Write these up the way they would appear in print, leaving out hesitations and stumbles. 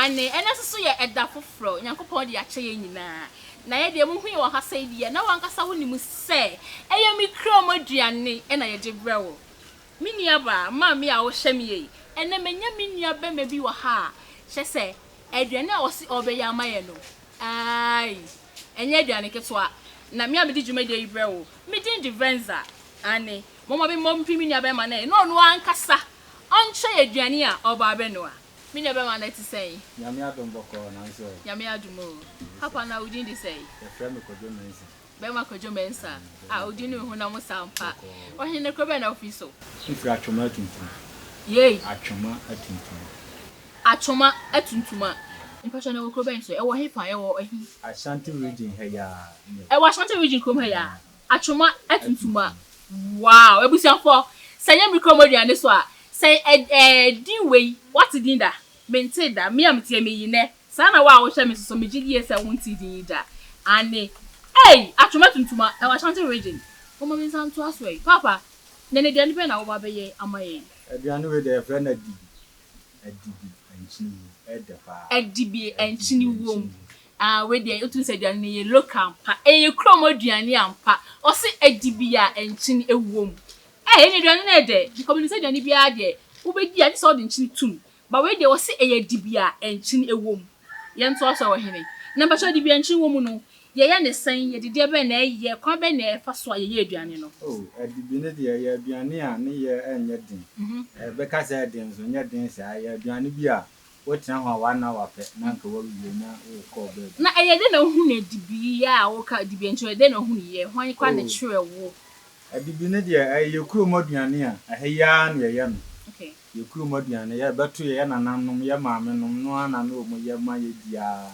ane so ye eda foforo Nyankopon de ache ye nyina na ye de mu hu ye wo ha sai die na wankasa wo nimu se eye Mekrom Aduane na ye de brewo minia ba ma me a wo hye me ye ene menya minia be ma bi wo ha hye se aduane a wo si obeya amaye no ai enye aduane ketwa na me abedi dwuma de brewo me din Divenza ane mama be mom pi minia be ma na no no ankasa onche aduane a oba be no a minia be ma na ti sei nyame adom boko na nso nyame adumo papa na udin di sei e frame ko do mensa be ma ko jo mensa udin hu na mo sampa o hene ko be na ofiso ifra atwoma atuntum ye atwoma atuntuma impression e wo ko be nso e wo hefa e wo ehi Ashanti region heya e wo Ashanti region kom heya atwoma atuntuma wow ebusiafo sanya Mekrom Aduane so a say diwe what din da mente da me am tie me yine sa na wa wo hye me so me gidie se wonti din da ane atwoma tuntuma e wa Ashanti region o mo min santo aswe papa nene de be na wo ba be ye amaye aduane we de friend Adibi enchini wom we de otu se aduane ye local pa Mekrom Aduane ampa o se Adibi a enchini ewom ene aduane na de the community aduane bia de wo be di ade so de enchini tum ba we de o se Adibi a enchini ewom ye nto aso wo hene na ba so Adibi enchini wom no ye ne san ye de be na ye kwa be na fa so ye aduane no Adibi ne de ye aduane a ne ye enye din be ka se den so nye din sa ye aduane bi a wo tena ho wa na wa pe na nka wo wie na wo ko be na ye de na hu na Adibi ya wo ka Adibi enchini de na hu ye hwan kwa na chire wo Adibi ne de Mekrom Aduane a aheya na ye no Mekrom Aduane ye beto ye na nanom ye maame nom no ana na omo ye ma ye dia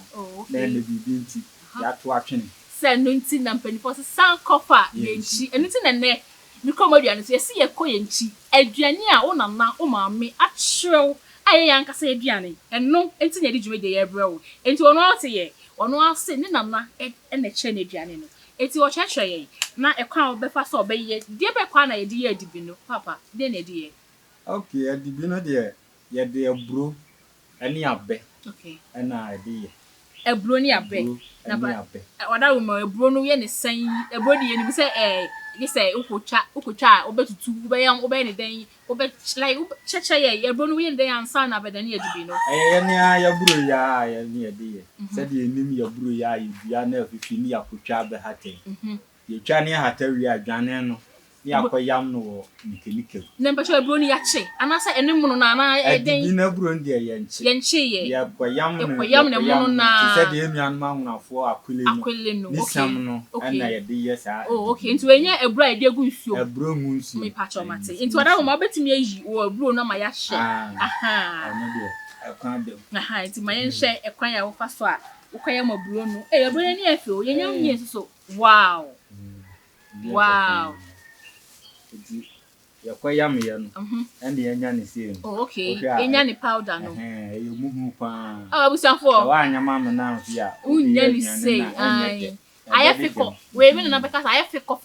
na ne bibi nti ya to atwene se no nti na mpanifo se san kofa ye nchi enu ti na ne Mekrom Aduane so ye se ye ko ye nchi aduane a wo nana wo maame achrew aye yankasa aduane eno enti na di dwuma de ye brewo enti ono ate ye ono ase ne nana na che na aduane no enti wo chechre ye na ekwa wo befa so obeye die be kwa na ye di ye Adibi no papa de na di ye Adibi no de ye de aburo ani abe na ade ye eburo ni abe na ba wada wo ma eburo no ye ne san eburo de ye ni se ye say ukotwa obetutu obe ne den obe like cheche ye eburo no ye ne den ansa na be den ye Adibi no ye ne ya buro ya ye ne ye de ye se de enim ya buro ya ye bia na afifi ni akotwa be hate ye twa ne hata wi adwane no ni akoyam no wo nikenike na mpa cho eburo ni ya che anasa enim no na na den Adibi na buro ndi ye nche ye ya koyam ne mo na se de enuan ma hunafo akwele no ni sam no na ye de ye sa okay nti wenya eburo a de gu nsuo eburo mu nsuo me pa cho mate nti wada wo ma betimi ayi wo eburo no ma ya hye ano de ekwan de nti ma yen hye ekwan ya wo fa so a wo kwaya ma eburo no eburo ni afi o yenya nyi so wow ya koyam ye no ende yenya ne se no okay yenya ne powder no ye muhu pa abusanfo wa anyama me na fi a unya ni say aya fiko we bi na beka aya fiko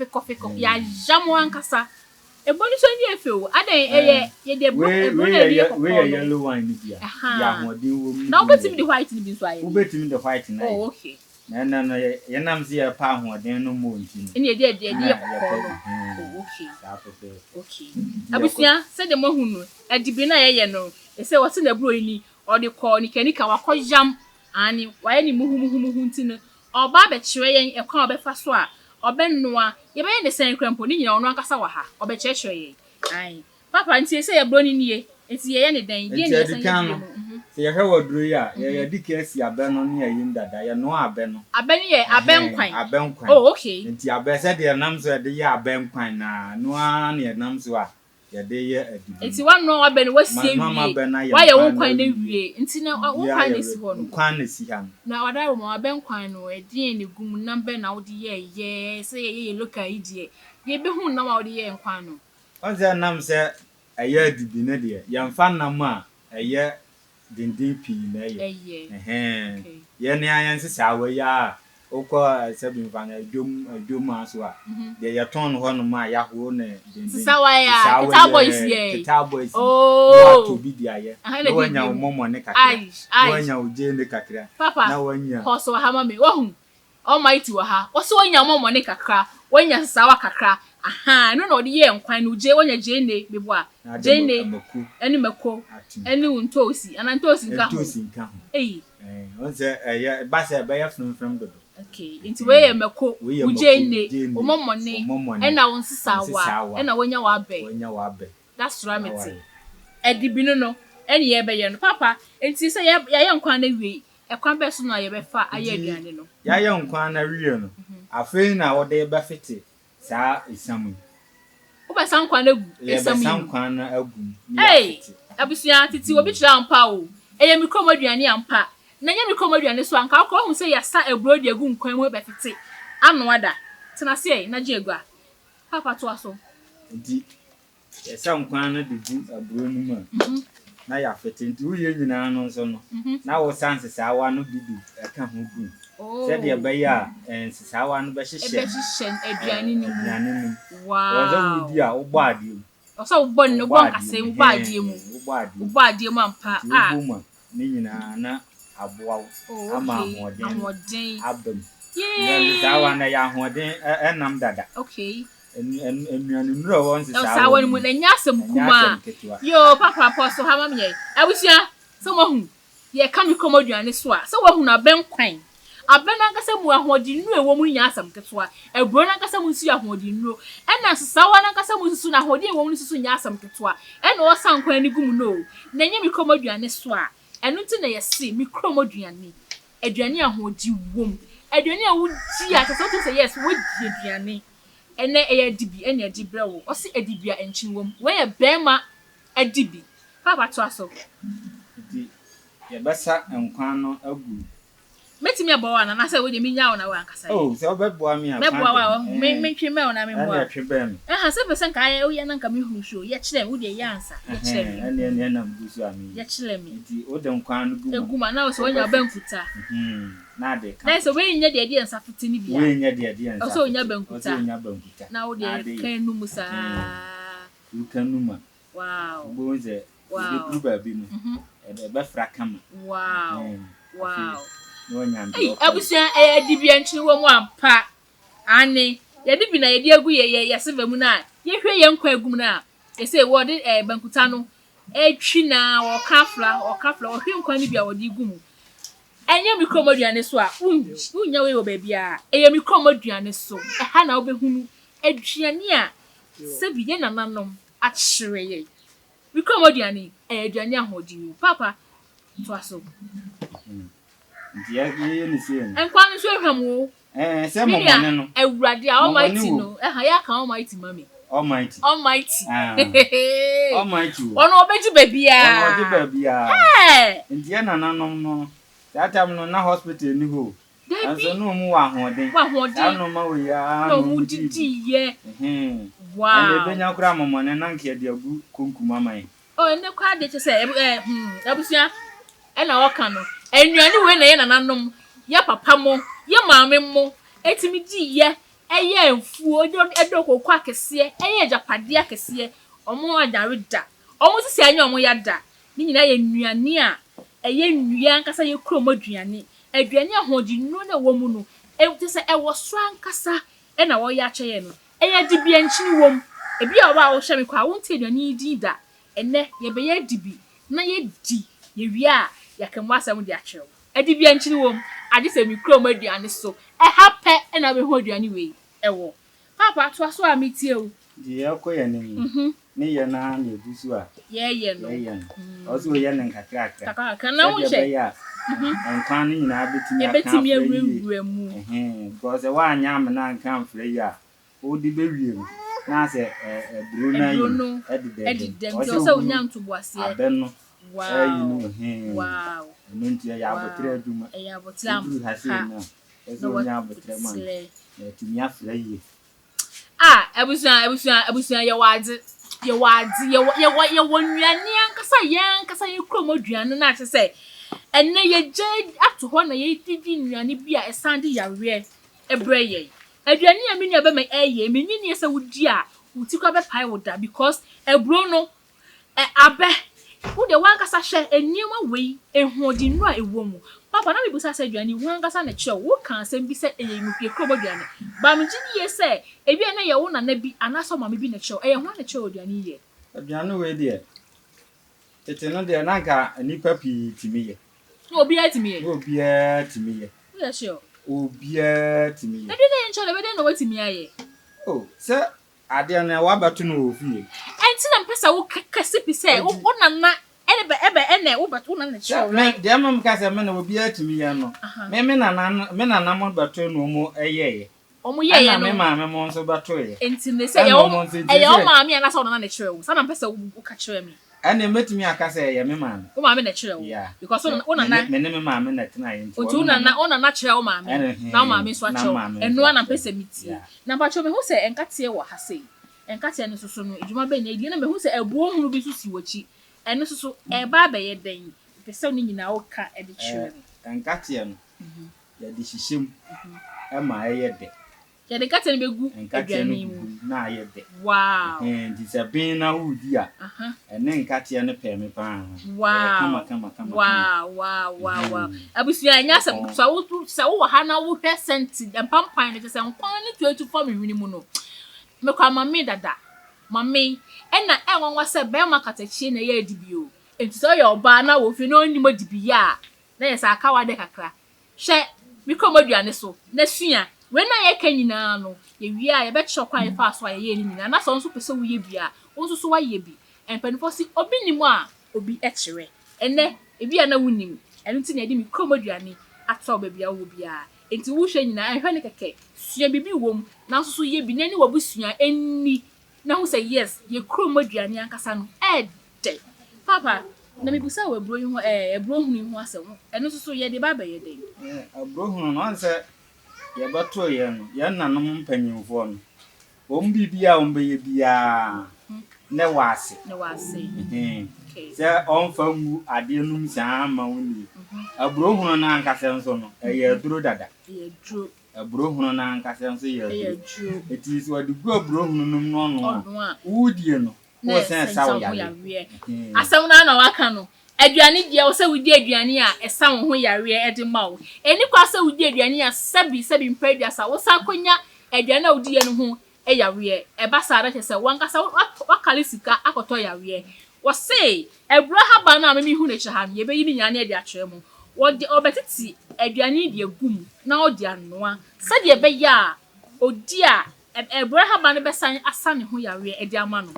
ya jamo ankasa ebonu so ni efe o adan ye de ebonu na bi ko we yellow wine ni bia ya hodin wo mu na obetimi the white ni bi so aye obetimi the white na okay na ye nam se ya pa hodin no mo nti ni ye de ye ko no okay abusia se de mo hunu Adibi na ye no e se wote na bro ni o de ko ni kanika wakoyam ani waye ni muhu nti no oba be kire yen ekwa obefa so a obennoa ye be ne sen krampo ni nyina ono ankasa wa ha obe kire yen ai papa nti se ye bro ni nie enti ye ne dan die ne sen ye se ye hwe woduro ya ye dike si abe no ne yin dada ye no abe no abe ni ye abenkwan okay nti abe se de nam so de ye abenkwan na no an ye nam so a ye de ye Adibi enti wa no abe no wasie wie wa ye wonkwan na wie enti na wonkwan na si ho no kwan na si ha na wada wo ma abenkwan no edin ne gum number na wo de ye se ye local idie ye be hu na wa wo de ye nkwan no onse nam se eye Adibi ne de ye mfa nam a dindin pi na ye ye ne ayan se sa wa ya Oko sabi mfanya dwom aso a. De ya ton ho no ma ya ho na den. Sisawaya, Kita boys ye. Kita boys. Oh. To bi dia ye. Na wanya wo momo ne kakra. Na wanya wo je ne kakra. Na wanya. Hoso ha ma me. Wahu. Almighty wa ha. Oso wanya momo ne kakra. Wanya sisawa kakra. Aha, no odi ye nkwan no je wanya je ne bebo a. Je ne. Eni mako. Eni untosi. Ana ntosi nka ho. Ntosi nka ho. Onse ya ba se ba ya from do. Okay, into we ye mako. Uje ne. Omomone. Ena won sisawa. Ena wanya wa be. Wanya wa be. That's right. Adibi no. Eni ye be ye no. Papa, enti se ya nkwan na wi. Ekwan be so no ye be fa aye aduane no. Ya ye nkwan na wi no. Afei na wo de be fete. Sa isamu. Oba san kwan agu isamu. Ya san kwan na agu. Abusuya titi obi kira ampa o. Eye Mekrom Aduane ampa. Na nya Mekrom Aduane so anka akọ hu se ya sa ebro de agu nkwan mu be fete. Ano ada. Tena se na je agua. Papa to aso. Di. Ya san kwan na de gu abro nu ma. Na ya fete nti wo ye nyina no so no. Na wo san sesawa no bidu aka ho gu. Said the Abaya and Sawan Beshishan Aduane ni. Wow. Was a dear old body. Also, born no one can say, body mu ampa. Woman, Nina, Abwa, Ama, day, Abdom. Yea, Sawan, a young one, and Namdada. Okay. And you know, once Sawan when a yasam kuma. Yo, Papa Apostle Hamam, I wish ya someone ye come Mekrom Aduane swa. So, who na ben quain. Abena nkasa mu ahodi nu ewo mu nya asam ketwa ebro na nkasa mu nsu ahodi nu ena sesawa na nkasa mu nsu na ahodi ewo mu nsu nya asam ketwa ena o sankwan ni gum no na nya Mekrom Aduane so a enu ti na yesi Mekrom aduane ahodi wom aduane a wudi a tese to say yes wodi aduane ene Adibi ene Adibre wo o se Adibi a enchin wom we ye bema Adibi papa to aso di ye besa enkwan no agu Meti me boa na say we de minya wo na wa ankasa. Oh, so be boa me me boa me twe me wo na me boa. Na twe be me. Se person ka ye wo ye na nka me hunu show. Ye kire wo de ye ansa. Ye kire me. Ene na mbusu ami. Ye kire me. Nti o de nkwan no gumu. Eguma na wo so nya bankuta. Na de ka. Na so we nya de ansa fiti ni bia. We nya de ansa. O so nya bankuta. O so nya bankuta. Na wo de kan nu musa. You can numa. Wow. Bo ze. Wow. De ba bi mu. E be fra kama. Wow. Wow. No nyambe. Abusuya Adibi enchi wo mu ampa. Ane, Adibi na yedi agu ye seva mu na. Ye hwe ye nkwa agum na. E say wo de bankuta no etwi na wo kafla wo hwe nkwa ni bia wo de gum. Enye Mekrom Aduane so a unya we wo ba bia. Eye Mekrom Aduane so. E ha na wo behunu aduane a se biye nananom a kyere ye. Mekrom Aduane aduane ahodi papa to aso. Dia ni se en. Enkwan so hwam se momone no. Awurade Almighty no. Ya ka Almighty mami. Almighty. Almighty. Almighty. Ono obeji babia. Ono obeji babia. Ndia nananom no. That time no na hospital ni ho. Anso no mu wa hoden. No ma we ya no mu didi ye. Wow. And be nya kura momone na nke de agu konkuma man. Oh, ene kwa de che se abusia ena Akan no. Enuane we na ye nananom ya papa mo ya maame mo etimi di ye eye enfuo edo kokwa kese eye japade akese omo adare da omo sisi anya omo ya da ni nyina ye nuane a eye nua nkasa ye Mekrom aduane ahodi nu na wo mu no e se e wo so ankasa e na wo ya kyeye no eye Adibi enchini wom ebi a wo hye me kwa wo nti aduane di da ene ye be ye Adibi na ye di ye wi a yakemwa asam di akyew Adibi enchini wom ade se Mekrom Aduane so e hape na be ho aduane we e wo papa to aso a metie o di yakoye ni ni ye na na ebusu a ye no oso ye ne nkakra na wo hye nkwan ni na betimi awurawura mu because wa anya am na nka mfre ya odi be wiem na se bruna edidem so nya ntoboase abenno wow wow nunti ya abotre aduma ya abotlam ha eso nya abotre man timi afre ye abusuya ye wazi ye wonuane ankasa ye Mekrom Aduane na che se enne ye je ato ho na ye didi nnuane bi a esande yawe ebreye aduane a me nua be me eye me nyini ese wudi a wuti kwa be pai woda because ebro no abe wo de wankasa hwe eniema wei ehodi nu a ewo mu papa na me busa se aduane wankasa na kye wo kan asem bi se eye mupie krobo aduane ba me gini ye se ebi na ye wo na na bi anaso ma me bi na kye eye ho na kye aduane ye aduane we de tete no de na nka nipa pi timi ye obi atimi ye obi atimi ye we sure obi atimi ye na de na ncho le be de no watimi aye oh se ade na wa batu no ofie enti na mpesa wo kase bi se wo na na ene wo batu na na kye me de mam ka se me na obi atimi ye no me na mo batu no mo eyeye omo ye ye no me ma me mo nso batu ye enti ne se ye wo ma me na so na na kye wo sa na mpesa wo ka kye me ane metumi akasa ye me ma wo ma me na kye wo because wo na na me ne me ma me na tena ye otu na na kye wo ma me na ma me so a kye eno na mpesa miti na ba kye me hu se enkate wo ha sei enkate ne soso no edwuma be na edie na me hu se ebuo hunu bi so si wachi eno soso eba ba ye den pese no nyina wo ka e de kye enkate no ya di hihim e ma ye de ya de kate ne begu aduane mu na ye de wow di se bin na hudi a ene nkate ne pe me pa kama wow abusia anya se wo ha na wo hwe senti empampan ne se nkwan ne tuatu for me hwini mu no mekwa mami dada mami ena enwanwa se be ma katachie na ye Adibi o enti so ye oba na wo fi no onimo Adibi ya na ye sa aka wade kakra hwe Mekrom Aduane so na sua we na ye ka nyina no ye wi a ye be kye kwa ye fa so a ye ni nyina na so nso pese wo ye bia wo nso so wa ye bi empanifo si obi nimu a obi ekire ene ebi a na wunim eno ti na ye di Mekrom Aduane atọ ba bia wo bia enti wo hwe nyina ehwe ne keke sua bibi wom na nso so ye bi na ni wo busua enni na hu say yes ye Mekrom Aduane ankasa no de papa na me busa wo ebro hu ebro hunu hu asem eno nso so ye de ba ba ye de ebro hunu no anse ye bato ye no ye nanom mpanyimfo no wom bibia wom be ye bia ne wase se on famu ade num san ma woni ebro hunu na ankasa nso no ye duro dada ye duro ebro hunu na ankasa nso ye duro eti so ade gu ebro hunu num no no wudie no wo sen sawo ya asam na waka no aduane dia wo se wudi aduane a esa wo ho yare e de ma wo eni kwa se wudi aduane a sabi mpadi asa wo sa konya aduane a wudi ye no ho e yare e ba sa ra se wankasa wakale sika akoto yare wo se ebro haba na me hu ne che ha ye be yi nyane e de akere mu wo de obetiti aduane de agum na wo de anoa se de be ya odi a ebro haba ne be san asa ne ho yare e de ama no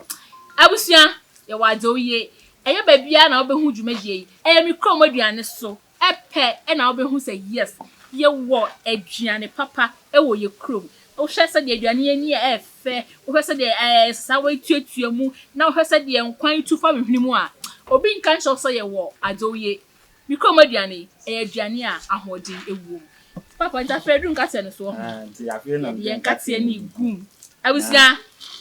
abusia ye wade oye eye babia na obehu dwumadie eye Mekrom Aduane so epe e na obehu say yes ye wo aduane papa e wo ye krom o hwe se de aduane ani e efe o hwe se de sawa tuatua mu na o hwe se de nkwan tu fa mehwini mu a obi nkan hwe so ye wo ade oye Mekrom Aduane eye aduane a ahodi ewu papa nta fedu nkate ne so nti afi na ye nkate ani gum abusia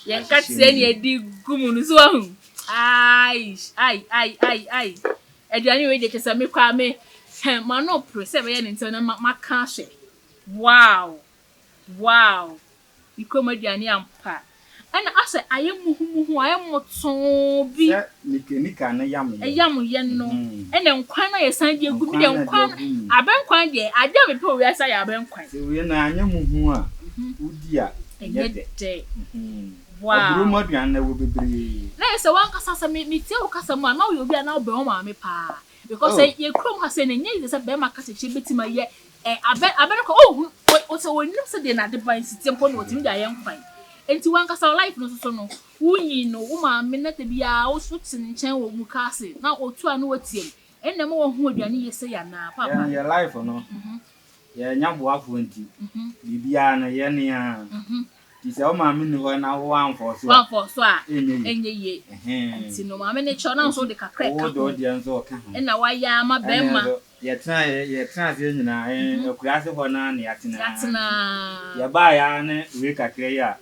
ye nkate ani edi gum no so ahu ai aduane we de kesa me kwa me ma no pro se be ye nti na maka hwe wow Mekrom Aduane ampa ana ase ayemuhu ayemoton bi se nika na yam ye no ene nkwan na ye san de gu bi de nkwan abenkwan de ade me pe we asa ya abenkwan se we na anyemuhu a udi a ye de wow Mekrom Aduane wo bebre na se wan kasa sa me tie wo kasa mu na wo obi na obe wo ma me pa because ye krom ha se ne nye se be ma kasa chi betima ye abenko o se woni se de na de ban sitem ko no otimi da ye nkwan enti wan kasa life no so no wunyi no wo ma me na te bia wo so tin nchen wo mu kase na otu anu watiem enna mo wo hu aduane ye se ya na papa ye life no ye nyabo afo enti bibia na ye ne a Tise o ma me ni ho na wo anfo so a enye ye enti no ma me ne cho na so de kakra ka wo de nso ka na wa ya ma be ma ye tena se nyina akura se ho na ne yatena ye ba ya ne we kakra ya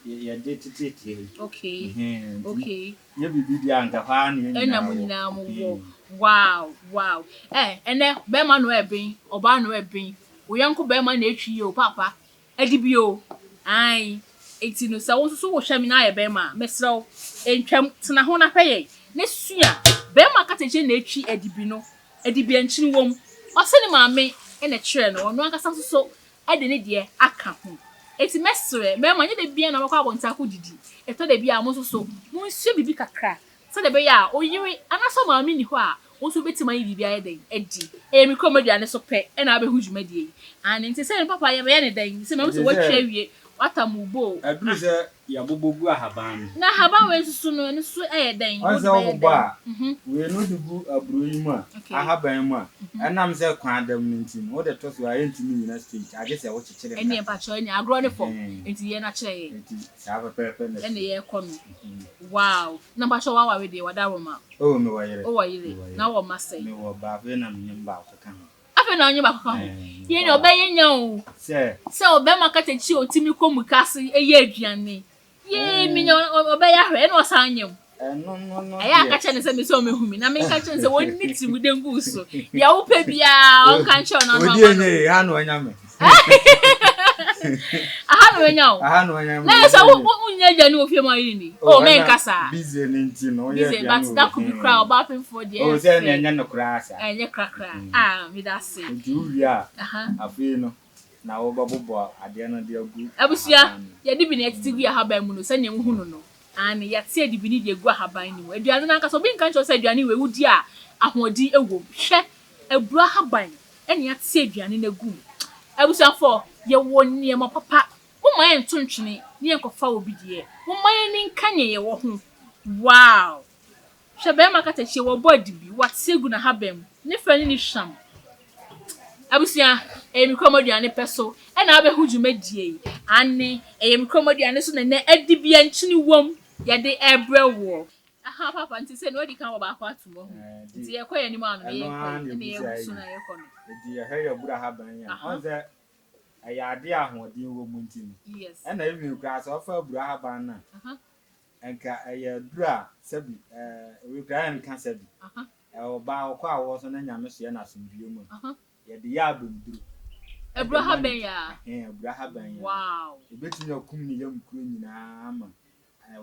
ye did it. Okay. Okay. You be the anchor, honey. Wow. And then Bema no ebin, Oba no ebin. We uncle Bema na etwi yo papa. Adibi o. Ai. Enti no sa won so wo hwam na ye Bema. Mesrew entwam tena ho na hweye. Ne sua Bema kateje na etwi Adibi no. Adibi anchini wom. Ose ne maame e na kire no. Ono akasa so ede ne de aka ho. Eti mesre Bema nye de bia na makwa abonta ko didi. Eto de bia mo so mo nsu bibi kakra. So de be ya oyiri anaso maame ni ho a onso betima yi bibia ye den edi Mekrom Aduane so pe e na abehu dwumadie and nti se papa ye be ye ne den se me so watwa wie watamubo aduru se ya bobogu ahaban na haban we susu no ne so e ye den o se o ba we no dugu aburo yi mu a ahaban mu a enam se kwan adam nti no de to so aye ntimi nyina stage age se wo chekere eni e pa cho eni agro ne fo nti ye na kire nti sa pepe ne eni ye ko no wow na ba cho wa we de wadaroma oh me wa yire na wo masai me wo ba fe na me mba ko kan afi na onye ba ko ye ni obaye nya o se obema kata chi otimi komukase eye aduane ye mi nya obaye ahwe na osanyem no aya ka che ne se me so mehumi na me ka che ne se woni timu dengu so ya wo pa bia on kan che na no odi enye ha no anya me aha no anya na so wo nya aduane ofie ma yiri ni o me nkasa busy ni nti no ye busy but that could be crowd about for the o se na nya no kra asa enye krakra me da se nti a afi no na wo babobo ade na de agu abusia ye dibi na etiti gu ahaban mu no se ne hu no ani ya tie dibi ni de gu ahaban ni mu aduane na nkaso bi nkan cho se aduane we wudi a ahodi ewo hwe ebru ahaban ene ya tie aduane na gu abusia for ye woni ma papa mo ma ento ntwene ni enkofa obi die mo ma ni nkanye ye wo ho wow hwe ma kata chi wo body bi watie gu na ahaban ne fani ni sham abusia Mekrom Aduane peso e na abehu dwumadie ane Mekrom Aduane so na Adibi anchini wom ye de ebrewo aha papa nti se no di kan wo ba kwa atumo nti ye koye ni ma no ye ye so na ye kono nti ye he bura haban ya onze ayade ahodi wo mu nti yes e na even kra so fa bura haban na enka aye dura sabi we kra en kan sabi oba okwa wo so na nyame so ye na asomdue mu ye de ya abunduru Abraham ya Abraham ya wow ebetumi akum ni yam kuro nyina ama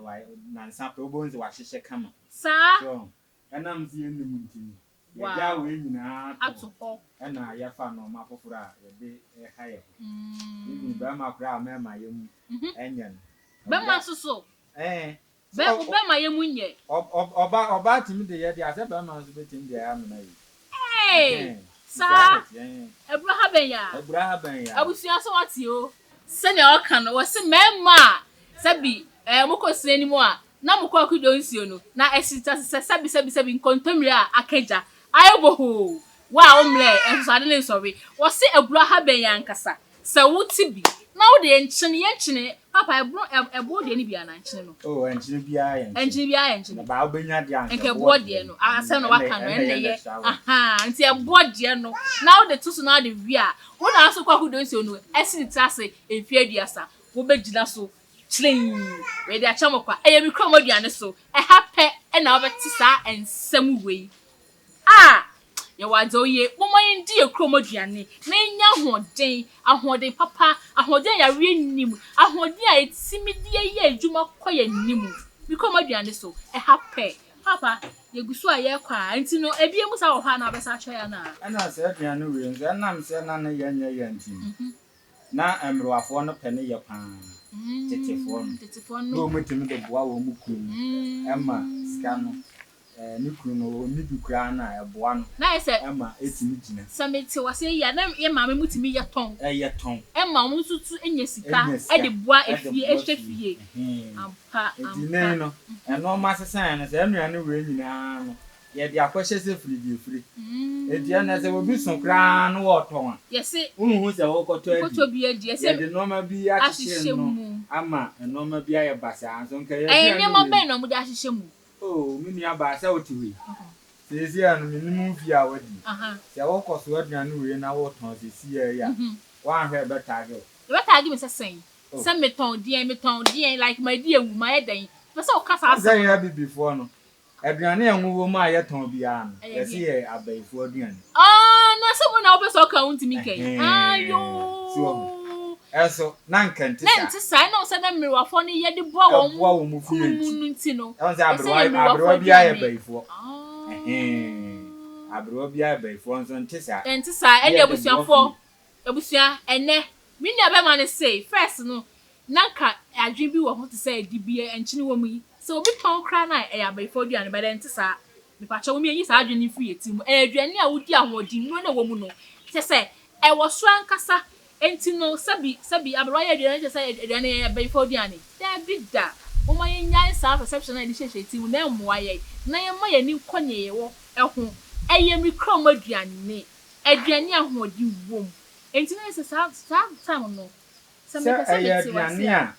why na nsape obonze wa hyehye kama sa so enam zi enum ntimi ye ja we nyina atopo ena ya fa no ma foforo a ye de haye ni ba ma kura ma ma yem enyen ba ma soso ba ma yem nye oba timi de ye de ase ba ma so betimi de ya na yi sa Abraham ya abusia so wati o se ne o kan wo se mema sabi mokosire ni mo a na mokọ akudo nsio no na esita se sabi nkontomire a akaja ayoboho wa omre ensade ne nsobe wo se Abraham ya nkasa se wuti bi na wo de enchine papa ebo de ni bia na enchine no enchine bia ya ba obenya de anke nke bo de no ase no waka no ene ye nti ebo de no na wo de tusu na de wi a wo na aso kwa akudo nsio no esita ase efie aduasa wo begina so chling we de achamokwa Mekrom Aduane so hape na obeti sa ensem wei ye wadzo ye momoyin di Mekrom Aduane na nya ahoden papa ahoden ya we nim ahoden a etimi die ye adwuma koye nim Mekrom Aduane so hape papa ye gusu a ye kwa nti no ebie musa wo ha na besa cho ya na ana se aduane we nzo nam se na na ye nya ye nti na emrwafo no pene ye pa tetefo no mutimi de boa wo mukuru ema ska no ni kuru no ni dukura na eboa no na ese ema etimi gina sameti wase ya na ye maame mutimi ye ton ema wo nsutu enye sika e de boa efie ehwefie ampa edine no eno ma sesan no se anuane we nyina no ye de akwahye se firi edie na se obi sunkra no wo ton a yesi unhu se wo koto bi adi ese de no ma bi ahye no ama eno ma bi aye basa anso nka ye ne ma ben no mu de ahye mu mini aba sa otiwe sesi anu minimum fi awadi se wo koso aduane we na wo ton sesi ya wa hwe be tagi me sesen Say me ton dear like my dear my day. But so cast say you before no. Aduane enwo ma yeton bia no. Yes ye abaifo aduane. Na someone na obeso ka untimi kai. Ayo. Eso na nkante sa. Nti sa na so na mmerwafo no ye de boa wo mu nti no. E won say abro bia ye baifo. Abro bia baifo nso nti sa. Nti sa ene abusua ene me nua be ma ne say first no nanka adwen bi wo ho te say Adibi enchine wo mu yi. So obi ton kra na e ya baifo aduane be nti sa me pa che wo me yi sa adwen ni free eti mu aduane a wodi ahodi no na wo mu no te say e wo so ankasa enti no sabi abro ya aduane te say aduane ya baifo aduane da bi da o ma ye nyan sa perception na ni hyehyɛ eti mu na mmoa ye na ye ma ye ni konye ye wo ɛho ɛyɛ Mekrom Aduane aduane ahodi wo mu enti na se sa time no se me pese beti wa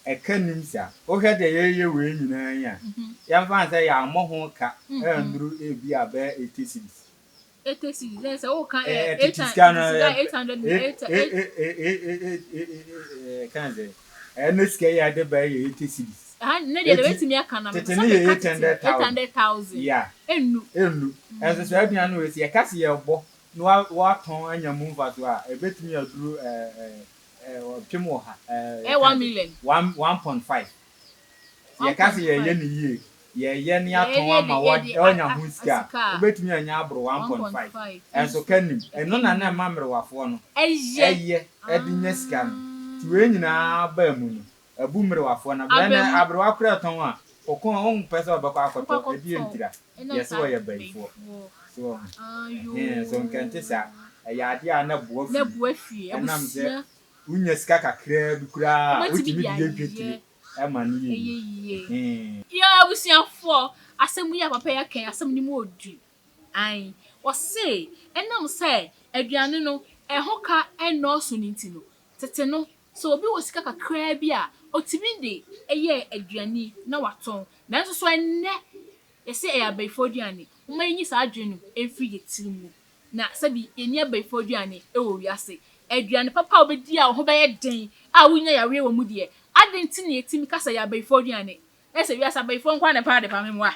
ekanim sia o hwe de ye we nyina ya ya fa say ya mo ho ka nduru ebi abe 80 cities 80 cities say o kan 800 kan say ene ske ya de ba 80 cities na de betimi aka na me 800,000 yeah enu enso so aduane we se ka se ye bo no wa ton anya mu fa so a ebetimi aduru twemo ha 1 million 1.5 ye ka se ye ni ye ni aton ama onya hu sika obetumi anya abro 1.5 enso kanim eno na mamre wafo no eye edinya sika no ti we nyina ba mu no abu mre wafo na bena abro akura ton a kokon on pese obekọ akoto edi entira yes wo ye baifo so so nkante sa ya ade a na buo fie abusua unya sika kakra bi kura otimi de dwetire e ma ni ya abusuafo asemu ya papa ya kan asemu ni mu odu ai wo se enam se aduane no ehoka enoso ni ntino tete no so obi wo sika kakra bi a otimi de eye aduane na waton nanso so enne ese eya baifo aduane uma yin sa adwenu emfiri yetirimu na sabi eni baifo aduane e wo wiase aduane papa obedi a ho beye den a wunya yawe wo mu de adenti na yetimi kasa ya baifo aduane ese wiase baifo nkwa ne pa de pa memwa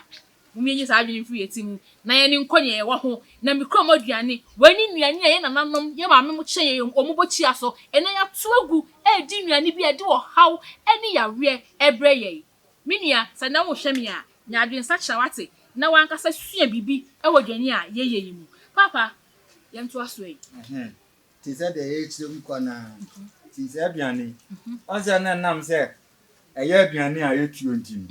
mumi yin sa adwenu emfiri yetimu na ye ni nkonye wo ho na Mekrom Aduane wani nuane ye nananom ye ma memu kye ye omubochi aso ena ya to agu e di nuane bi e de wo haw eni yawe ebre ye minia sana wo hwemi a nya adwen sa kyawate na wankasa sua bibi e wo dwane a ye yimu papa ye nto aso yi ti se de ye chirum kona ti se aduane o se na nam se eye aduane a ye tuo ntimi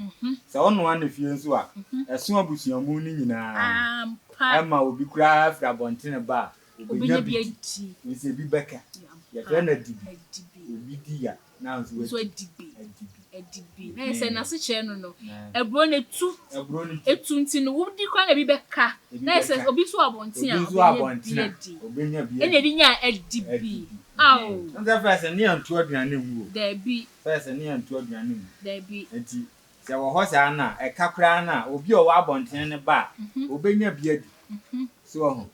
se ono an fie nso a eso abusuamu ni nyina ama obi kura fra bontene ba obi nya bi edi ni se bi beka ye fe na Adibi obi di ya na nso Adibi na se na se che no ebro na etu nti no wudi kwa na bi beka na se obi so abonten a obi nya bi ene di nya Adibi aw nza fa ni antu aduane mu da bi fa ni antu aduane mu da bi enti se wo ho sa na e kakra na obi o wa abonten ne ba obenya bi adi so ho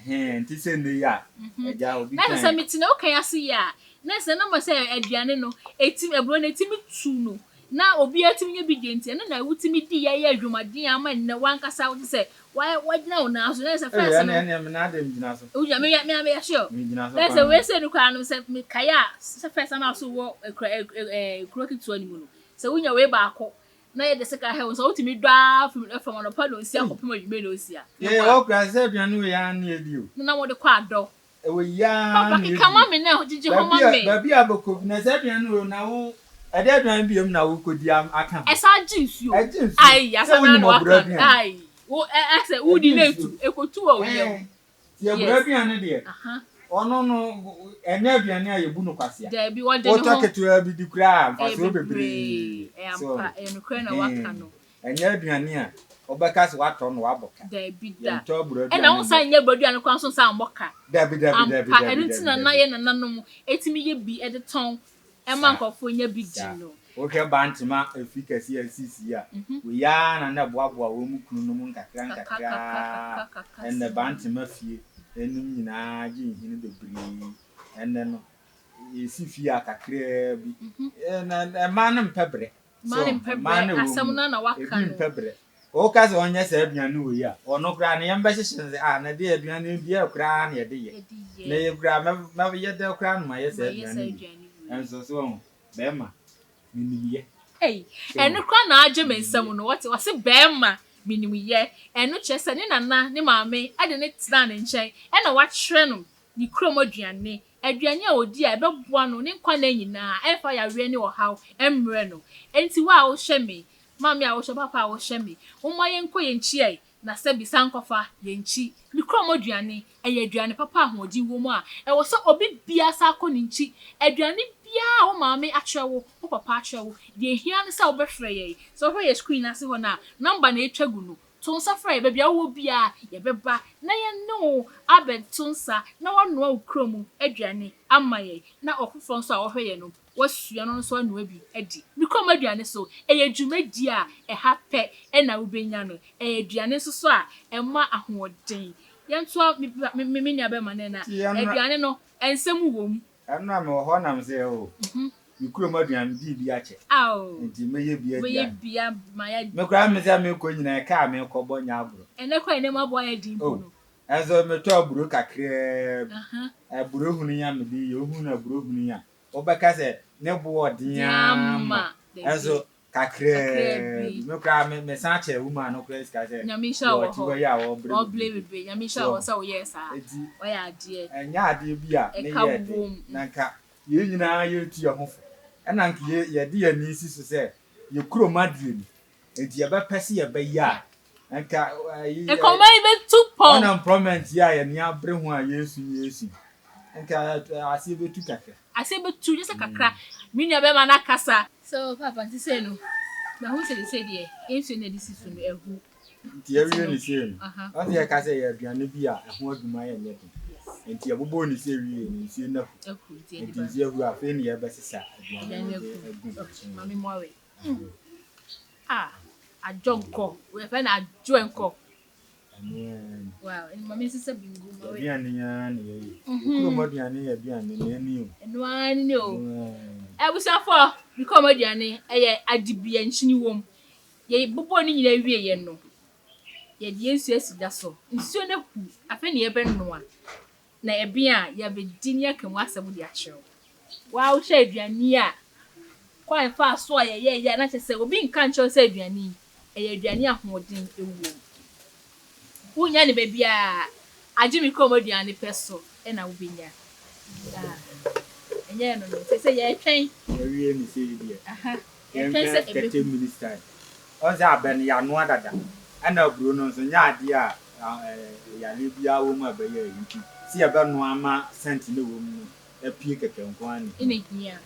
enti se ne ya eja obi kan na se mitina o kan ase ya na se na mo se aduane no etim ebro na etimi tu no na obi etimi nya bi de enti na wutimi di ya adwumaden ama ne wankasa wo se wa gina wo na so na se first no na me na dem gina so o ja me ya sure me gina so na se we se no kwa no se me kaya se first na so wo krokitu ani mu no se wunya we ba akọ na ye de seka he so utimi dwa from on palo nsi akopem adwume no osia ye o kra se aduane we ya na edio na wo de kwa ado e we ya papa kama me na jiji ho ma me ba bia bako na se aduane we na wo ade aduane bi em na wo kodi aka esa jinsuo ai asa na no ai wo ese wo di letu ekotu wo ye ye bra aduane de ono no ene aduane ayebu no kwase da bi wo de no o taketu abi di kura faso bebre ampa enukre na waka no ene aduane a obeka se wato no waboka da bi da e na wo san nye boduane kwan so san boka da bi ampa enunti na ye nananom etimi ye bi e de ton e man kofo nya bi di no o ke bantima efikasi asisi a we ya na boaboa wo mu kunu no mu nkakra enne bantima fie enum nyina gi hini bebre enne no esi fia kakra bi na man pebre asam na waka no pebre o ka se onye se aduane wo yi a ono kra na yamba hyehye na de aduane bi e kra na ye de ye na ye kra ma ye de kra no ma ye se aduane enso so be ma minimiye enu kra na age mensam no what wase be ma minimiye enu chese ne nana ne maame ade ne tena ne nchen e na wa hwere no ni krom aduane a odi a ebeboa no ne nkwa na nyina efa ya we ne ohaw emre no enti wa wo hwe me maame a wo hwe papa a wo hwe me wo ma ye nko ye nchi ai na se bisa nkofa ye nchi ni krom aduane eye aduane papa ahodi wo mu a e wo so obi bia sa akọ ne nchi aduane bia wo maame atwewo wo papa atwewo de ehia ne sa wo befre ye so hwe ye screen ase ho na number na etwagu no tonsa fra ye bia wo bia ye beba na ye no abentonsa na wano a ukrom aduane amaye na okufo nso a wo hwe ye no wasua no nso anu abi adi mikrom aduane so eye dwumadi a hape na wo benya no eye aduane nso so a ema ahoden yento me nya be mane na aduane no ensem wom anu am ho nam se o mikrom aduane bi ache nti meye bia maya me kra me se me ko nyina ka me ko bo nya aburo ene kwa ene mabo ya di mbo no enzo me to aburo kakra aburo hunu ya me di yo hunu aburo hunu ya obeka se ne bo odiama enzo kakra me kra me san che woman no kra ska se nyamisha wo ho ya wo bebe nyamisha wo sa wo yesa o ya ade enya ade bia ne ye na nka ye nyina ye tu ye hofo ena nka ye de ya ni si so se ye kuro madri enti ye ba pese ye ba ya nka e komai be tupo unemployment ya ye ni abre ho a yesu nka ase be tu kakra ase be tu just kakra minya be ma na kasa so papa nti say no na hu say de ensu na disi so no ehu nti ye wie ni say no on ye ka say ye aduane bi a ho aduma ye nye nti ye bobo ni say wie ni nsu na nti nti ehu a fe ni ye be sesa aduane mami mowe ajonko we fe na ajonko wow en mami sisa bingu mowe aduane ya ni ye kuro aduane ya aduane na ni o enu ani o ebusafo mikrom aduane eye adibi enchini wom ye bobo ni nyina wie ye no ye de ensu asida so nsu na hu afa ne ye bennoa na ebia ya bedi ni akamu asem de achew wa wo hwe aduane a kwa fa so a ye na chese obi nka ncho se aduane eye aduane ahoden ewu wunya ne bebia agi mikrom aduane peso na wo benya enye no se ye twen ye wie ni se die ye twen se 30 minutes time oza aben ya no adada ana buru no so nya ade a ya le bia wo ma ba ye yi si ya ba no ama senti ne wo mu apie keke nko ani ine hia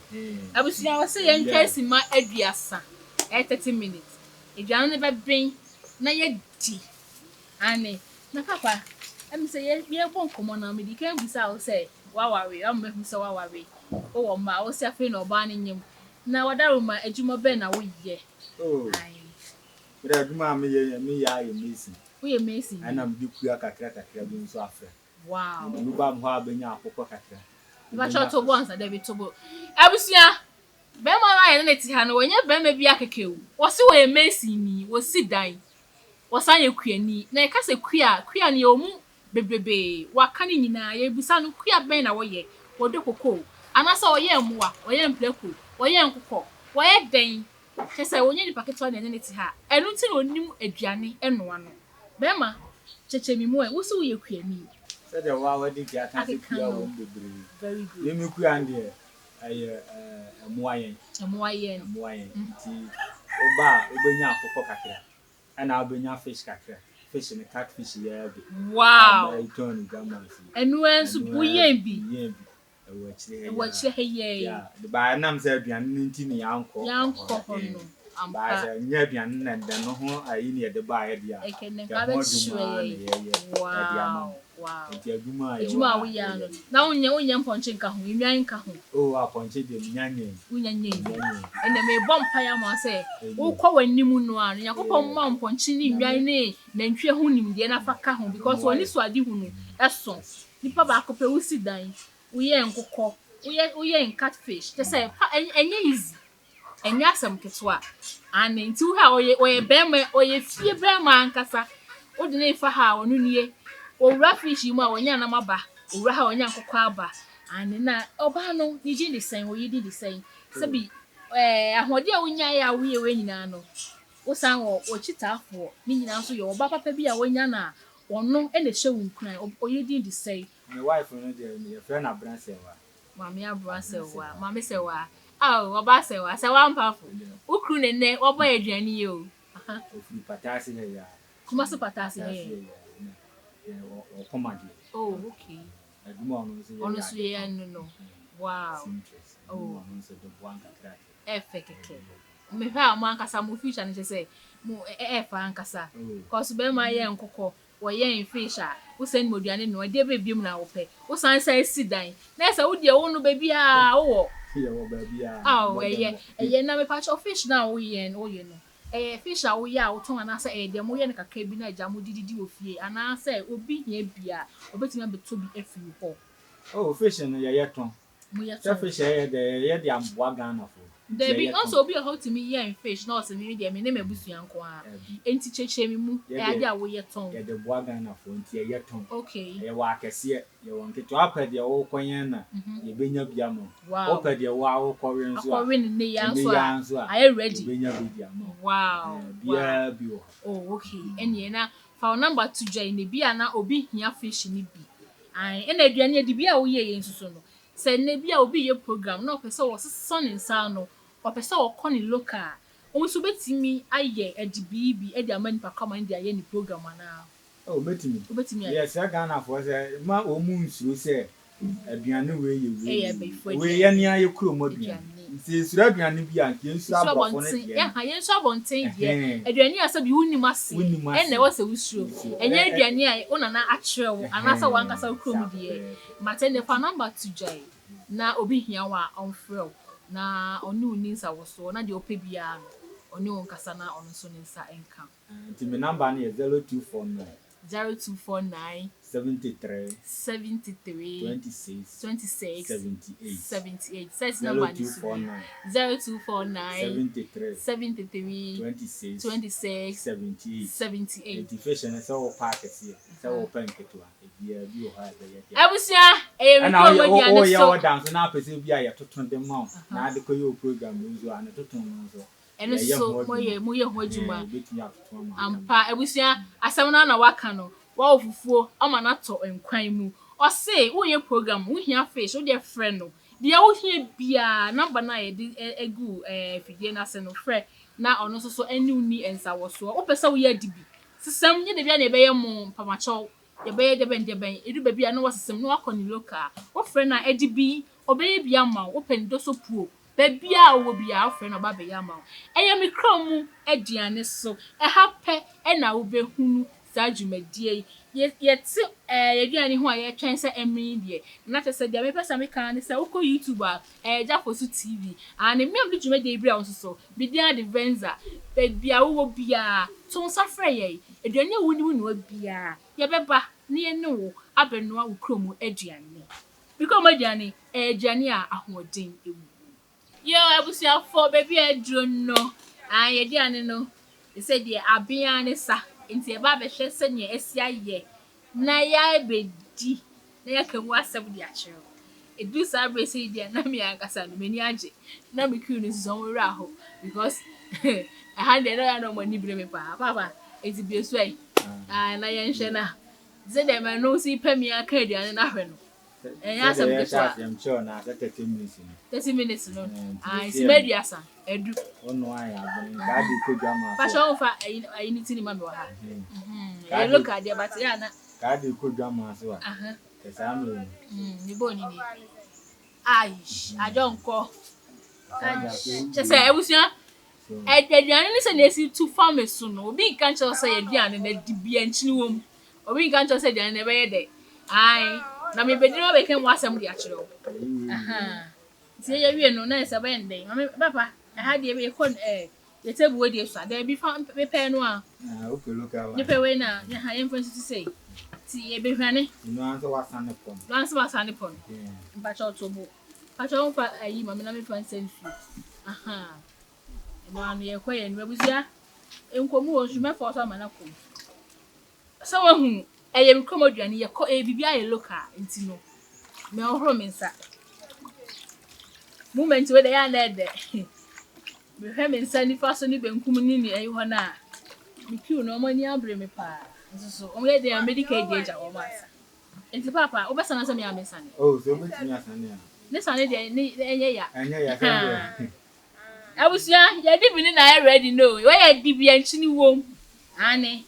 abusia wo se ye ntwa sima aduasa 30 minutes eduan ne ba ben na ye di ane na papa em se ye bon komo na me di kan bisa wo se wawawe am me se wawawe o wo ma wo se afi na oba ne nyem na wadaruma adwuma be na wo ye ai bra adwuma me ya ye mesi wo ye mesi ana me di kua kakra bi nso afra wow no ba mo ha benya akoko kakra ba cho to bo ansa David to bo abusia be ma na ye ne ti ha no wonye be ma bi akekewu wo se wo ye mesi ni wo si dan wo san ye kuani na e ka se kua ne omu bebrebe waka ni nyina ye bisa no kua ben na wo ye wo de kokko anasa wo ye mmoa wo ye mpleko wo ye nkokko wo ye den chese wonye ni paketo na ne ti ha enu ti na onim aduane enoa no be ma cheche mi mo e wo se wo ye kuani se de wa wadi ki aka se kua wo bebrebe very good ye mi kua ande aye mmoa yen ti oba obenya akokko kakra ana obenya fish kakra fish and catfish ya bi wow I turn gamma enu ensu buyen bi wo chire he ya the ba nam say aduane nti ne yanko ho no ba say nya aduane na de no ho ayi ne de ba ya dia ekene ka be chire wow nti adwuma wo ya no na unya mponche nka ho enwan nka ho oh aponche de nyanye ene me bompa ya ma say wo kwa wanimu no anu yakopon ma mponche ni enwan ne na ntwe ho nim de na fa ka ho because oni so ade hu no eso nipa ba akopɛ wo si dan wo ye nkokɔ we in catfish. They say enye easy. Enye asem ketwa. And into ha oye bema oye fie bema ankasa. O de na fa ha onu nie. Owura fish mu a wonya na maba. Owura ha wonya nkokọ aba. And na oba no ni ji the same oye di the same. Sabi ahode a wonya ya we we nyina no. Wo san wo chitafo ni nyina so ye oba papa bi a wonya na ono e na hye wunkran oye di the same. My wife no dey me friend abran sewa. Mami abran sewa, mami sewa. Oba sewa, sewa mpafo. Ukru nene obo aduane ye o. Aha. Ofri patasi ne ya. Kuma so patasi ye. O komadi. Oh, okay. Aduma ono so ye no. Wow. Oh, ono so do bwanka kra. Efekeke. Me fa mo ankasa mo future ne say mo fa ankasa. Cause be ma ye nkokọ wo ye fish a wo send mo duane no de be biem na wo pe. Wo san sai si dan. Na say wo de wo no ba bia wo. Ye wo ba bia. Eye na me patch fish na wo ye no. Fish a wo ya wo ton ana say de mo ye ne kakra bi na aja mo dididi ofie ana say obi hia bia obetimi abeto bi afiri ho. Oh, fish no ye ton. Mo ye ton. Fish ye de amboa Ghana fo. There be also be how to me here fish no say me dey me name abusuan ko a enti cheche mi mu ade a wo ye ton ye de boa Ghana fo enti ye ton okay ye wa akese ye won keto apade wo kwenyen na ye benya bia mo wo pade wo a wo kọwe nso a akọwe ne ya nso a are ready benya bia mo wow bia bi wo oh okay eni na fa number 2 joy ne bia na obi hia fish ni bi ai na aduane di bia wo ye nso no se ne bia obi ye program na opese wo son nsa no opese wo kọ ni local o so betimi aye Adibi bi e dia mani pa kama ndi aye ni program ana o betimi yes Ghana for say ma o mu nsuro se aduane we ye ni aye kuro moduane nti sura aduane bi an ke nsuro abrofo ne de ya ha ye nso abonten de aduane asa bi wuni mase e na wo se wusuro enye aduane a ona na akyerewo anasa wankasa kuro mu de mate ne fa number 2 jai na obi hia wa onfrel na onu ninsa woso na de opebia no onu onkasa na onu so ninsa enka nti me number na 0249 0249 73 26 78 says number ni 0249 73 26 78 education so wo park here so wo panketwa bia bi o ha da ya abusia Mekrom Aduane so o ya dance na pese bia ya toton de ma na de ko yo program nzo ana toton nzo eno so moye ho adwuma ampa abusia asem na waka no wa ofufuo ama na to enkwan mu o se wo ye program wo hia fish wo de friend no dia wo hia bia number na ye de egu fidie na se no frɛ na ono so eni uni ensa wo so wo pesa wo ye Adibi sesam nye de bia na ebe ye mo pamacho ye be ye de ben edu ba bia na wo sesam no akoni local wo frɛ na Adibi obeye bia ma wo pendo so puo bebia wo bia afre no ba be ya ma eye Mekrom Aduane so hape na wo behunu sa dwumadie ye ti aduane ho a ye twen se emri de na tese dia me pesa me kan se wo ko YouTube a Agya Fosu TV and me am dwumadie bia wo so bidia de venza bebia wo bia ton sa frɛ ye aduane wo ni wo bia ye beba ne ye ne wo abenoa wo Mekrom Aduane Mekrom Aduane aduane a ahoden ewu yo abusia for baby edro no ye diane no e say de abia ne sa enti e ba be hwe se ne asia ye na ya ebedi na ya kanwa asem de akere e do sa bre say de na me akasa no mani age na me kru no so wora ho because I had the no money bre me papa enti bi so ai na ye nhwe na ze de me no si pa mi aka aduane na hwe no ya sam ke so am sure na 30 minutes 30 minutes no it's mediasa edu ono ai abon ga di ko drama pa so fa ayi ni tini ma me wa ha e look at there but ya na ga di ko drama so e sa me ni bo ni ai ajo nko je say ebusia aduane ni se na esi tu farm so no obi kan che say aduane na Adibi anchini wom obi kan che say aduane na be ye de ai na me bedino be ken wasam de akere o tie ye wie no na ese ba ndey mama papa ha de be kon ye tebu we de so ada bi fa me pe no a okay look out ni pe we na ya ha yen fancy to say ti ye be hwane no answer wasane pon mba cha otobo Acho fa ayi mama na me fan sensu. Aha. No anu ye kwaye ni babusia. Enkomu wo nsu me fa so mana kom. So wahu eye Mekrom Aduane ye ko e bibia ye local nti no. Me ohoro me nsa. Moment we dey na de. Me hwe me nsa ni fa so ni benkum ni ni ayi ho na. Me kiu no mani abre me pa. So o me dey medical dey ja o masa. Enti papa, obesa na se me amesane. Oh, so me tinya sane ya. Ne sane dey ni enye ya. Anya ya sane. Abusia, ya Adibi ni na ready no. We ya Adibi anchi ni wom. Ane.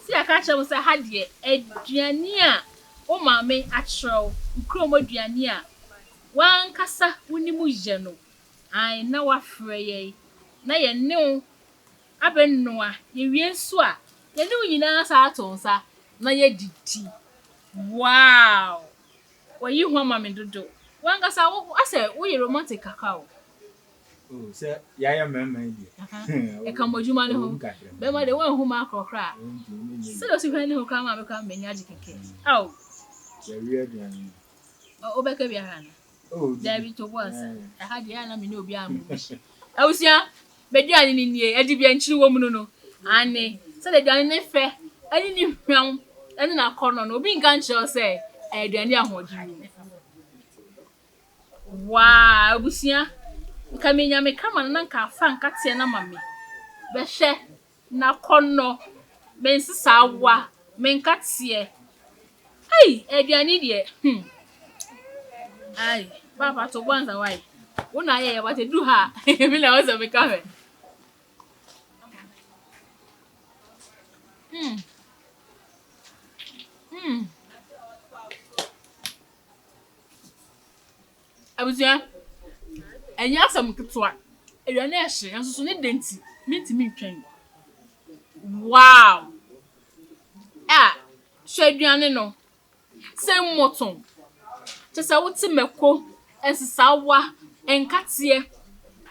Si aka che mo se ha de aduane a o maame achrew. Mekrom Aduane a wan kasa wonimu je no. Ai na wa frɛ ye. Na ye ne abenno a ye wie nso a ye ne nyina sa atonsa na ye didi. Wow. Wayi ho mame dodo. Wan kasa wo ase wo ye romantic kakao. Oh, sir, ya mama idi. E ka modwuma ne ho. Be ma de wan hu ma akrokra. Se do si hwan ne ho ka ma be ka menya ji keke. Aw. Ya wi aduane. O be ka bia ha na. Oh, David to boss. I had ya na me no obi amu. Awusia, be duane ni nie, Adibi anchi wo mu no. Ane, se de duane ne fe, ani ni hwam, ani na kono no, obi nka nche se, aduane ahodiri. Wow, awusia. Nka menya me kama na nka afa nka tie na mame. Be hwe na kono, me nsisa awa, me nka tie. Ai, aduane de. Ai, papa to gwanza why? Una ye what do ha? Me na was me kafe. Abusia. Enya asam ketwa. Aduane ehye, enso ne denti. Minti mi twɛn. Wow. Ah, hwɛ aduane no. Se moton. Chesa wuti meko, ensisawa, enkatie.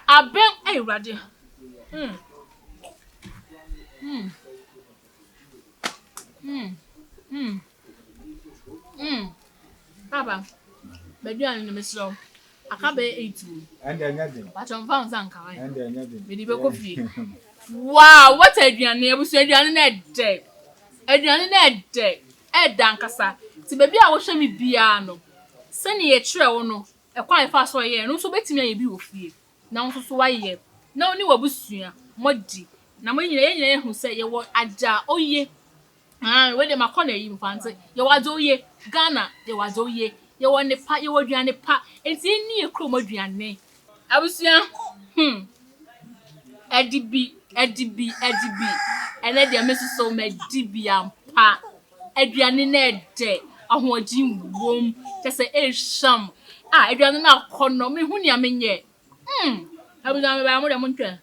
Aben awurade. Baba. Baduane ne mesro. Akabe 8. And anya dem. Bachon found sanka why. And anya dem. Me di be kofi. Wow, what aduane abusu aduane na de. Aduane na de. E dan kasa. Ti baby a wo hwe me bia no. Se ne ye kire wo no. E kwan fa so ye no so betimi aye bi wo fie. Na wo so wa ye. Na oni wabusua modi. Na mo nyina ye hu se ye wo agya oye. We de makona yi mfante. Ye wadzo oye. Ghana ye wadzo oye. Ye wo ne pa ye wo aduane pa. Enti ni ye Mekrom Aduane. Abusua. Adibi. Ene de mesuso me Adibi ampa. Aduane na de. Ahoji wom. Tese sham. Ah, aduane na kono me hu ni amenye. Abusua me ba mo de mo ntwe.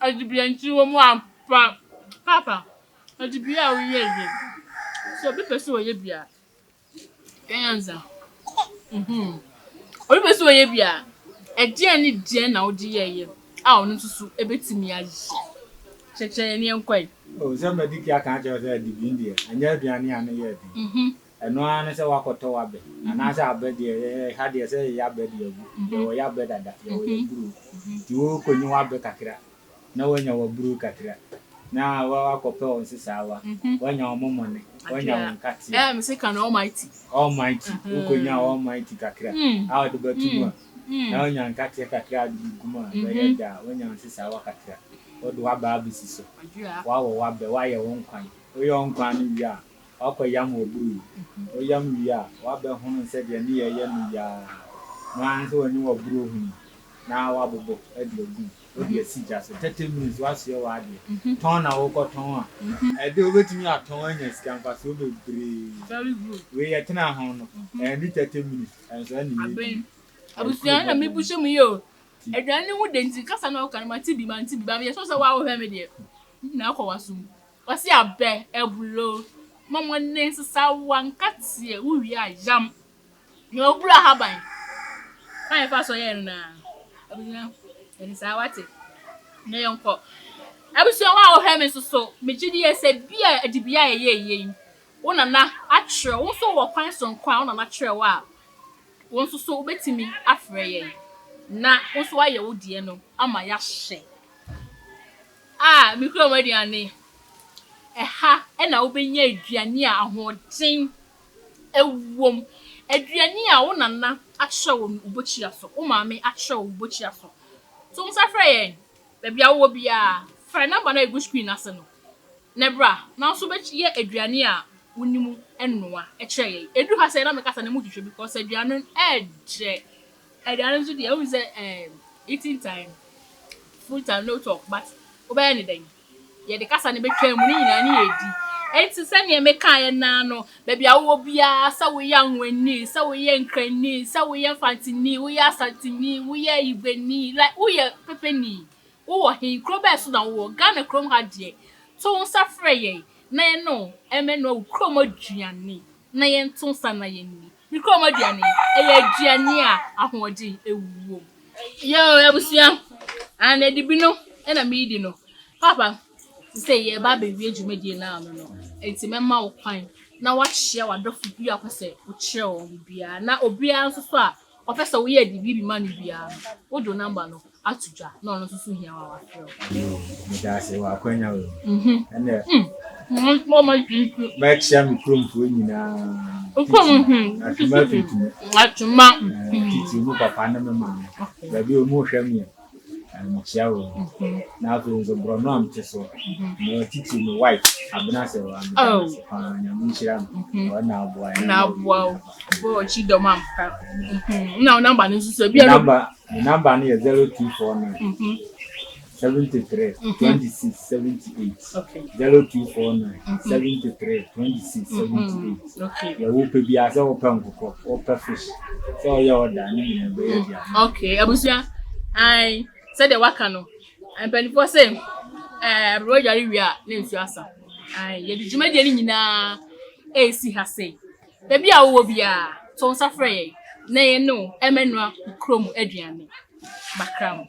Adibi anchi wo mo ampa. Papa. Adibi a wo ye. So be person wo ye bia. Kenyanza. Obi person wo ye bia. Ede ni de na wo di ye. A onu susu ebetimi ayi. Cheche ni enkwai. Oh, somebody ki aka acho se Adibi ndie. Anya aduane ane ye bi. Eno ane se wakoto wabe. Ana se abede ha de se ya abede agu. Yo ya abede dada. Yo ye buru. Ti wo konyi wabe kakra. Na wonya wa buru kakra. Na wakope on sisa wa. Wonya omomone. Wonya nkati. Me say can almighty. Almighty. Ukonya almighty kakra. Awo de batuma. Na wonya nkati kakra guma. Be da wonya sisa wa kakra. Odo waba abisiso. Wawo wabe waye wonkwan. Oye wonkwan ni wi a. Akoyam oburu. Oyam wi a. Wabe hunu se de ni ye no ya. Na anse woni woburu hunu. Na wabobo ediogu. Odi asija so 30 minutes was your wadi. Ton na wo ko ton a. De obetimi aton anya sika mfa so bebre. Very good. We ye tena ho no. Ni 30 minutes. And so ni. Abusia na me bushe mu yo. Aduane hu denti kasa na o kan ma tibi ba me so se wa wo hwe me de. Na akwa wasum. Wasi abe ebulo. Mama ne sisa wankatie wo wi ayam. Ye obura haban. Kan fa so ye na. Abusia Elisa wate. Ne yonko. Abusia wa o hwe me so. Me gidi ye se bia Adibi a ye. One na atwe wo so wo kwan so nkwa one na atwe wa wo so obetimi afre ye na wo so aye wo die no ama ya hye Mekrom Aduane ha na obenya aduane a ahoden ewom aduane a wo nana atwe wo ubochia so wo maame atwe wo ubochia so so nsafre ye bebia wo bia fra number na egu screen ase no nebra na so be ye aduane a wonimu enoa ekye edu ha say na mekasa na mu twetwe because aduane edje aduane so dey we say eating time full time no talk but obey ni den ye de kasa ne betwa mu ni nyina ni edi enti se ne meka ye na no bebia wo bia sa wo ya nwani sa wo ye nkrani sa wo ye fantini wo ya santini wo ye ibeni like wo ye pepeni wo he krobe so na wo Ghana krom ha de to nsafre ye na ye no emeno Mekrom Aduane na ye ntonsa na ye ni Mekrom Aduane ye aduane a ahoɔden ewuo yo abusia and Adibi no na me di no papa say ye ba be wie dwumadi na no enti memma wo kwan na wa hye wa dofo bi akose wo kire wo bia na obia nso so a ofesa wo ye Adibi bi ma no bia wo do number no atudwa na ono nso so hia wa afro me da se wa kwanya wo ene mama jinku ba chia Mekrom fo nyina atuma titi mu papa na mama ba bi o mu hwam ye chia wo na afi zo bro no am teso no titi mu white abna se wa nya mu shira wa na abua bo chi do mam pa na number ni so bi number ni 0249 73 26 78 okay 0249 73 26 78 okay ya wo pe bia se wo pe nkoko wo pe fish so ya order ni na be ya okay abusia ai said the waka no and penifo say bro jari wi a na nsu asa ai ye djumadi ni nyina esi ha say da bia wo bia to nsafre ye na ye no emenua Mekrom Aduane bakram